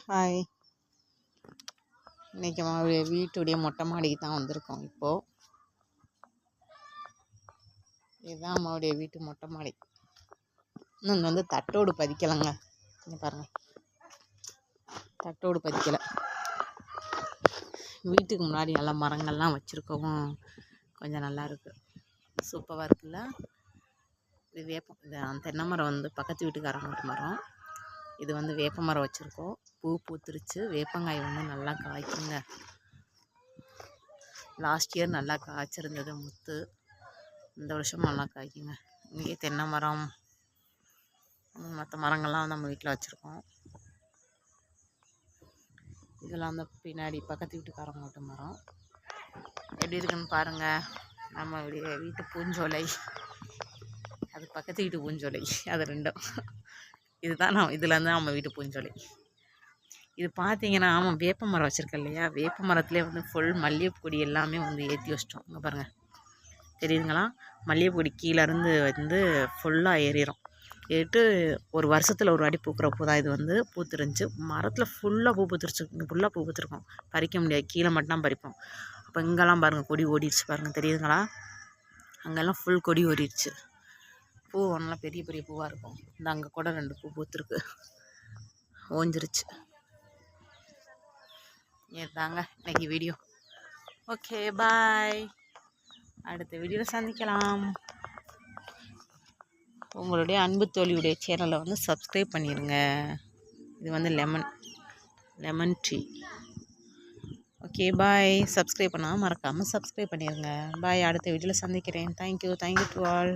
Hi. இன்றைக்கி அவருடைய வீட்டுடைய மொட்டை மாடிக்கு தான் வந்திருக்கோம். இப்போது இதுதான் அம்மாவுடைய வீட்டு மொட்டை மாடி. இன்னும் வந்து தட்டோடு பதிக்கலைங்க. இங்கே பாருங்கள், தட்டோடு பதிக்கலை. வீட்டுக்கு முன்னாடி நல்லா மரங்கள்லாம் வச்சுருக்கவும் கொஞ்சம் நல்லா இருக்குது, சூப்பராக இருக்குல்ல. இது வேப்பம், இது தென்னை மரம் வந்து பக்கத்து வீட்டுக்காரங்க மரம். இது வந்து வேப்ப மரம் வச்சுருக்கோம். பூ பூத்துருச்சு. வேப்பங்காய் வந்து நல்லா காய்க்குங்க. லாஸ்ட் இயர் நல்லா காய்ச்சிருந்தது முத்து. இந்த வருஷம் நல்லா காய்க்குங்க. இங்கே தென்னை மரம் மற்ற மரங்கள்லாம் நம்ம வீட்டில் வச்சுருக்கோம். இதெல்லாம் வந்து பின்னாடி பக்கத்து வீட்டுக்காரங்க வீட்டு மரம். எப்படி இருக்குன்னு பாருங்கள். நம்மளுடைய வீட்டு பூஞ்சோலை, அது பக்கத்து வீட்டு பூஞ்சோலை, அது ரெண்டும். இதுதான் இதுலேருந்து நம்ம வீட்டு பூஞ்சோலை. இது பார்த்தீங்கன்னா ஆமாம், வேப்ப மரம் வச்சுருக்கேன் இல்லையா, வேப்ப மரத்துலேயே வந்து ஃபுல் மல்லிகைப்பூ கொடி எல்லாமே வந்து ஏற்றி வச்சிட்டோம். இங்கே பாருங்கள், தெரியுதுங்களா? மல்லிகைப்பூ கொடி கீழேருந்து வந்து ஃபுல்லாக ஏறிடும். ஏறிட்டு ஒரு வருஷத்தில் ஒரு வாட்டி பூக்கிற பூ தான் இது. வந்து பூத்துருந்துச்சு. மரத்தில் ஃபுல்லாக பூ பூத்துருச்சு. இங்கே ஃபுல்லாக பூ பூத்துருக்கோம். பறிக்க முடியாது, கீழே மட்டும் பறிப்போம். அப்போ இங்கெல்லாம் பாருங்கள், கொடி ஓடிடுச்சு பாருங்கள், தெரியுதுங்களா? அங்கெல்லாம் ஃபுல் கொடி ஓடிடுச்சு. பூ ஒன்றா பெரிய பெரிய பூவாக இருக்கும். இந்த அங்கே கூட 2 பூ பூத்துருக்கு, ஓஞ்சிருச்சு. இதுதாங்க இன்னைக்கு வீடியோ. ஓகே, பாய். அடுத்த வீடியோவில் சந்திக்கலாம். உங்களுடைய அன்பு தோழியுடைய சேனலை வந்து சப்ஸ்கிரைப் பண்ணிடுங்க. இது வந்து லெமன் டீ. ஓகே, பாய். சப்ஸ்கிரைப் பண்ணாமல் மறக்காமல் சப்ஸ்கிரைப் பண்ணிடுங்க. பாய். அடுத்த வீடியோவில் சந்திக்கிறேன். Thank you to all.